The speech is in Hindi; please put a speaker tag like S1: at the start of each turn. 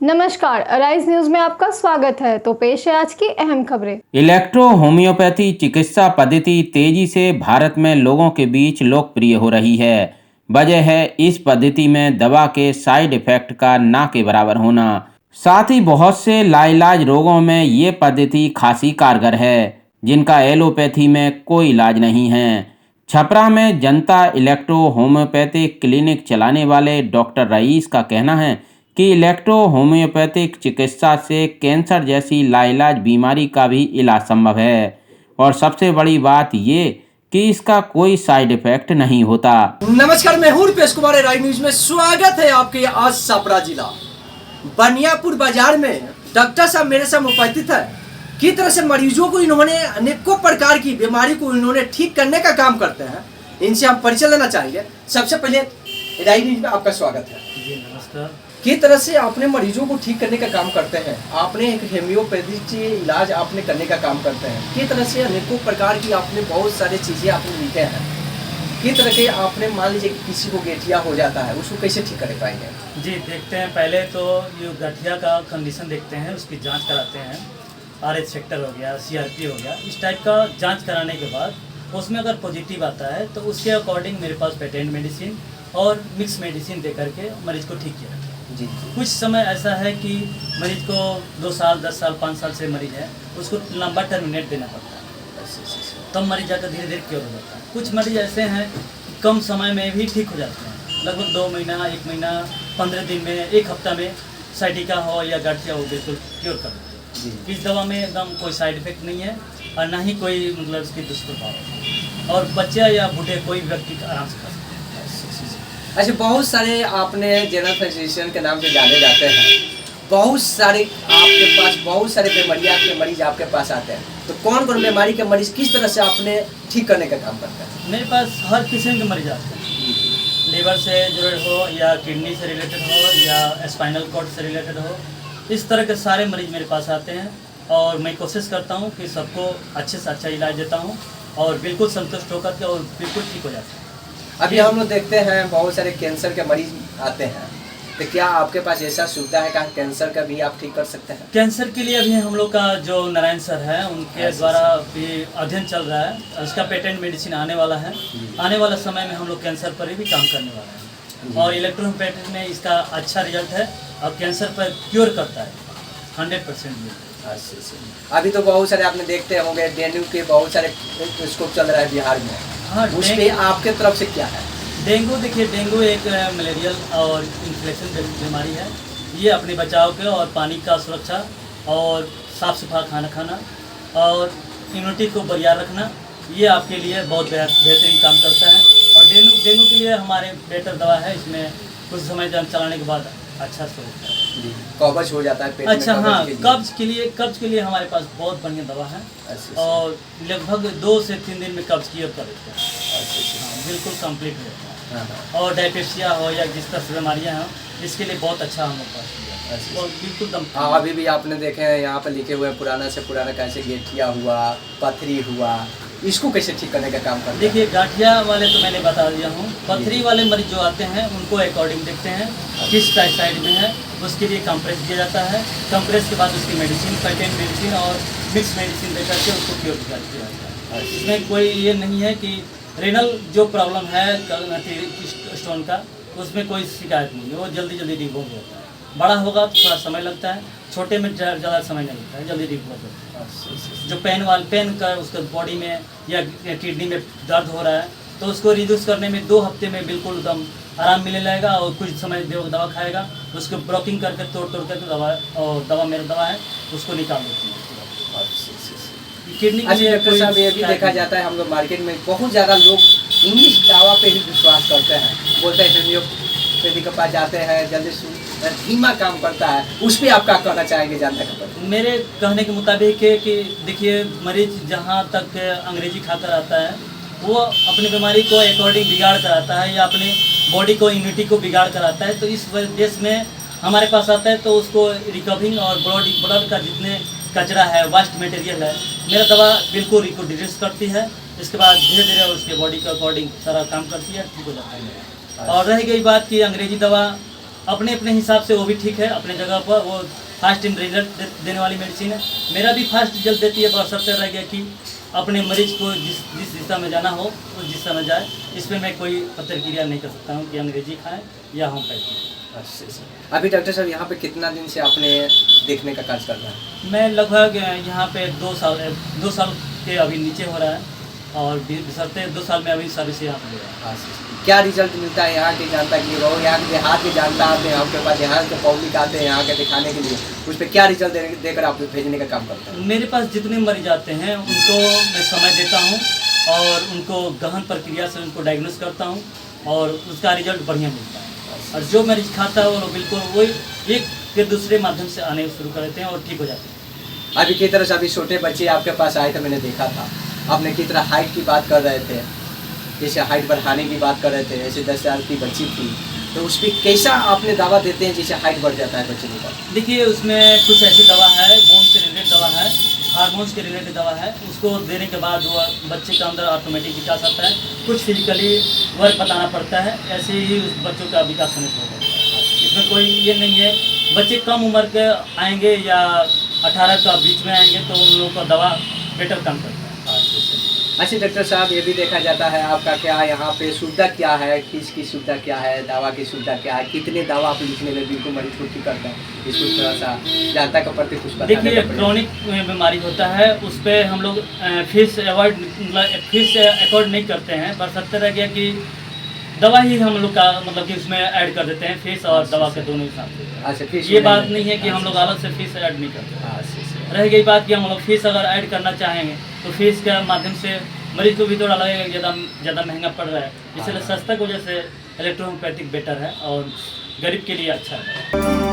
S1: नमस्कार, अराइज न्यूज में आपका स्वागत है। तो पेश है आज की अहम खबरें।
S2: इलेक्ट्रो होम्योपैथी चिकित्सा पद्धति तेजी से भारत में लोगों के बीच लोकप्रिय हो रही है। वजह है इस पद्धति में दवा के साइड इफेक्ट का ना के बराबर होना। साथ ही बहुत से लाइलाज रोगों में ये पद्धति खासी कारगर है, जिनका एलोपैथी में कोई इलाज नहीं है। छपरा में जनता इलेक्ट्रो होम्योपैथिक क्लिनिक चलाने वाले डॉक्टर रईस का कहना है कि इलेक्ट्रो होम्योपैथिक चिकित्सा से कैंसर जैसी लाइलाज बीमारी का भी इलाज संभव है और सबसे बड़ी बात ये कि इसका कोई साइड इफेक्ट नहीं होता।
S3: नमस्कार, मैं हूं रुपेश कुमार, राइज न्यूज में स्वागत है आपके। आज छपरा जिला बनियापुर बाजार में डॉक्टर साहब मेरे साथ उपस्थित है। किस तरह से मरीजों को इन्होंने अनेकों प्रकार की बीमारी को इन्होंने ठीक करने का काम करते हैं, इनसे हम परिचय लेना चाहेंगे। सबसे पहले राइज न्यूज में आपका स्वागत है
S4: जी। नमस्कार।
S3: किस तरह से आपने मरीजों को ठीक करने का काम करते हैं, आपने एक होम्योपैथी से इलाज आपने करने का काम करते हैं। किस तरह से अनेकों प्रकार की आपने बहुत सारी चीज़ें आपने लिखे हैं। किस तरह के आपने मान लीजिए कि किसी को गठिया हो जाता है, उसको कैसे ठीक कर पाएंगे?
S4: जी, देखते हैं। पहले तो ये गठिया का कंडीशन देखते हैं, उसकी जांच कराते हैं। RH सेक्टर हो गया, CRP हो गया, इस टाइप का जांच कराने के बाद उसमें अगर पॉजिटिव आता है तो उसके अकॉर्डिंग मेरे पास पेटेंट मेडिसिन और मिक्स मेडिसिन दे करके मरीज को ठीक किया।
S3: जी।
S4: कुछ समय ऐसा है कि मरीज को 2 साल, 10 साल, 5 साल से मरीज है, उसको लंबा टर्मिनेट देना पड़ता है, तब मरीज जाकर धीरे धीरे क्योर हो जाता है। कुछ मरीज ऐसे हैं कि कम समय में भी ठीक हो जाते हैं, लगभग 2 महीना, 1 महीना, 15 दिन में, 1 हफ्ता में साइटिका हो या गठिया हो बिल्कुल क्योर कर देते हैं। इस दवा में एकदम कोई साइड इफेक्ट नहीं है और ना ही कोई मतलब इसकी दुष्प्रभाव है, और बच्चा या बूढ़े कोई व्यक्ति आराम से खा सकते हैं।
S3: अच्छा, बहुत सारे आपने जनरल फिजिशियन के नाम से जाने जाते हैं, बहुत सारे आपके पास बहुत सारे बीमारियाँ के मरीज आपके पास आते हैं, तो कौन कौन बीमारी के मरीज किस तरह से आपने ठीक करने का काम करते हैं?
S4: मेरे पास हर किस्म के मरीज आते हैं, लीवर से जुड़े हो या किडनी से रिलेटेड हो या स्पाइनल कॉर्ड से रिलेटेड हो, इस तरह के सारे मरीज मेरे पास आते हैं और मैं कोशिश करता हूँ कि सबको अच्छे से अच्छा इलाज देता हूँ और बिल्कुल संतुष्ट होकर के और बिल्कुल ठीक हो जाते हैं।
S3: अभी हम लोग देखते हैं बहुत सारे कैंसर के मरीज आते हैं, तो क्या आपके पास ऐसा सुविधा है कि कैंसर का भी आप ठीक कर सकते हैं?
S4: कैंसर के लिए अभी हम लोग का जो नारायण सर है उनके द्वारा भी अध्ययन चल रहा है, उसका पेटेंट मेडिसिन आने वाला है। आने वाला समय में हम लोग कैंसर पर भी काम करने वाले हैं और इलेक्ट्रोहोम्योपैथी में इसका अच्छा रिजल्ट है और कैंसर पर क्योर करता है 100%।
S3: अभी तो बहुत सारे आपने देखते होंगे डेंगू के बहुत सारे स्कोप चल रहा है बिहार में।
S4: हाँ,
S3: उस पे आपके तरफ से क्या है?
S4: डेंगू देखिए, डेंगू एक मलेरियल और इन्फ्लुएंजा बीमारी है। ये अपने बचाव के और पानी का सुरक्षा और साफ सुथरा खाना खाना और इम्यूनिटी को बरकरार रखना, ये आपके लिए बहुत बेहतरीन काम करता है। और डेंगू के लिए हमारे बेहतर दवा है, इसमें कुछ समय चलाने के बाद अच्छा से होता है,
S3: कब्ज हो जाता है पेट
S4: अच्छा
S3: में।
S4: हाँ, कब्ज के लिए हमारे पास बहुत बढ़िया दवा है और लगभग 2 से 3 दिन में कब्ज क्लियर कर देते हैं। बिल्कुल कंप्लीट रहता है। और डायपेप्सिया हो या जिस तरह से बीमारियाँ हैं, इसके लिए बहुत अच्छा हम लोग पास और बिल्कुल दम।
S3: अभी भी आपने देखे हैं यहाँ पर लिखे हुए पुराना से पुराना कैसे गठिया हुआ, पथरी हुआ, इसको कैसे ठीक करने का काम करते हैं?
S4: देखिए, गाठिया वाले तो मैंने बता दिया हूँ। पथरी वाले मरीज जो आते हैं उनको अकॉर्डिंग देखते हैं किस साइड में है, उसके लिए कंप्रेस दिया जाता है। कंप्रेस के बाद उसकी मेडिसिन, पेटेंट मेडिसिन और मिक्स मेडिसिन दे करके उसको क्योर किया जाता है। इसमें कोई ये नहीं है कि रेनल जो प्रॉब्लम है स्टोन का, उसमें कोई शिकायत नहीं है, वो जल्दी रिमूव होता है। बड़ा होगा तो थोड़ा समय लगता है, छोटे में ज़्यादा समय नहीं लगता है, जल्दी रिमूव होता है। जो पेन का उसके बॉडी में या किडनी में दर्द हो रहा है तो उसको रिड्यूस करने में 2 हफ्ते में बिल्कुल एकदम आराम मिलने लगेगा और कुछ समय दवा खाएगा, उसको ब्रोकिंग करके तोड़ करके दवा मेरा दवा है उसको निकाल देती है। किडनी के लिए
S3: डॉक्टर साहब ये भी देखा जाता है, हम लोग मार्केट में बहुत ज़्यादा लोग इंग्लिश दवा पे ही विश्वास करते हैं, बोलते हैं होम्योपैथी के पास जाते हैं, जल्दी धीमा काम करता है, उस पर आप क्या कहना चाहेंगे जानने का?
S4: मेरे कहने के मुताबिक है कि देखिए, मरीज जहाँ तक अंग्रेजी खाकर आता है वो अपनी बीमारी को अकॉर्डिंग बिगाड़ कर आता है या अपनी बॉडी को इम्यूनिटी को बिगाड़ कर आता है। तो इस देश में हमारे पास आता है तो उसको रिकवरिंग और ब्लड का जितने कचरा है, वेस्ट मटेरियल है, मेरा दवा बिल्कुल रिड्यूस करती है। इसके बाद धीरे धीरे उसके बॉडी के अकॉर्डिंग सारा काम करती है, ठीक हो जाता है। और रह गई बात कि अंग्रेजी दवा अपने अपने हिसाब से वो भी ठीक है अपने जगह पर, वो फास्ट रिजल्ट देने वाली मेडिसिन है। मेरा भी फास्ट रिजल्ट देती है, बस सबसे रह गया कि अपने मरीज को जिस दिशा में जाना हो उस दिशा में जाए। इसमें मैं कोई प्रतिक्रिया नहीं कर सकता हूँ कि अंग्रेजी खाएं या होम्योपैथी।
S3: अच्छा। अभी डॉक्टर साहब यहाँ पे कितना दिन से आपने देखने का कार्य कर रहा है?
S4: मैं लगभग यहाँ पे 2 साल के अभी नीचे हो रहा है और बशर्ते 2 साल में अभी सर्विस यहाँ पे ले रहा है।
S3: क्या रिजल्ट मिलता है यहाँ के जनता के लिए? वो यहाँ के देहात के जानता आते हैं आपके पास, यहाँ के पब्लिक आते हैं यहाँ के दिखाने के लिए, उस पर क्या रिजल्ट देकर आप भेजने का काम करते हैं?
S4: मेरे पास जितने मरीज आते हैं उनको मैं समय देता हूँ और उनको गहन प्रक्रिया से उनको डायग्नोस करता हूँ और उसका रिजल्ट बढ़िया मिलता है। और जो मरीज खाता है वो बिल्कुल वही एक फिर दूसरे माध्यम से आने शुरू कर देते हैं और ठीक हो जाते हैं।
S3: अभी की तरह से अभी छोटे बच्चे आपके पास आए थे, मैंने देखा था आपने की तरह हाइट की बात कर रहे थे, जैसे हाइट बढ़ाने की बात कर रहे थे, जैसे 10 साल की बच्ची थी, तो उस पर कैसा आपने दावा देते हैं जिससे हाइट बढ़ जाता है बच्चे का?
S4: देखिए उसमें कुछ ऐसी दवा है, बोन से रिलेटेड दवा है, हार्मोन्स के रिलेटेड दवा है, उसको देने के बाद वो बच्चे के अंदर ऑटोमेटिक विकास आता है। कुछ फिजिकली वर्क बताना पड़ता है, ऐसे ही उस बच्चों का विकास होने होता है। इसमें कोई ये नहीं है बच्चे कम उम्र के आएंगे या 18 का बीच में आएंगे तो उन लोगों का दवा बेटर काम करता है।
S3: अच्छा डॉक्टर साहब, ये भी देखा जाता है आपका क्या यहाँ पे सुविधा क्या है, फीस की सुविधा क्या है, दवा की सुविधा क्या है, कितने दवा आप लिखने में बिल्कुल मरीज को ठीक करता है, इसको थोड़ा सा जनता के प्रति कुछ बताने
S4: देखिए क्रॉनिक बीमारी होता है उस पर हम लोग फीस अकॉर्ड नहीं करते हैं, पर सत्य रह गया कि दवा ही हम लोग का मतलब कि उसमें ऐड कर देते हैं, फीस और दवा के दोनों हिसाब से।
S3: अच्छा, फीस
S4: ये बात नहीं है कि हम लोग अलग से फीस ऐड नहीं करते। रह गई बात कि हम लोग फीस अगर ऐड करना चाहेंगे तो फीस के माध्यम से मरीज को भी थोड़ा लगेगा ज़्यादा महंगा पड़ रहा है, इसलिए सस्ता की वजह से इलेक्ट्रोहोम्योपैथिक बेटर है और गरीब के लिए अच्छा है।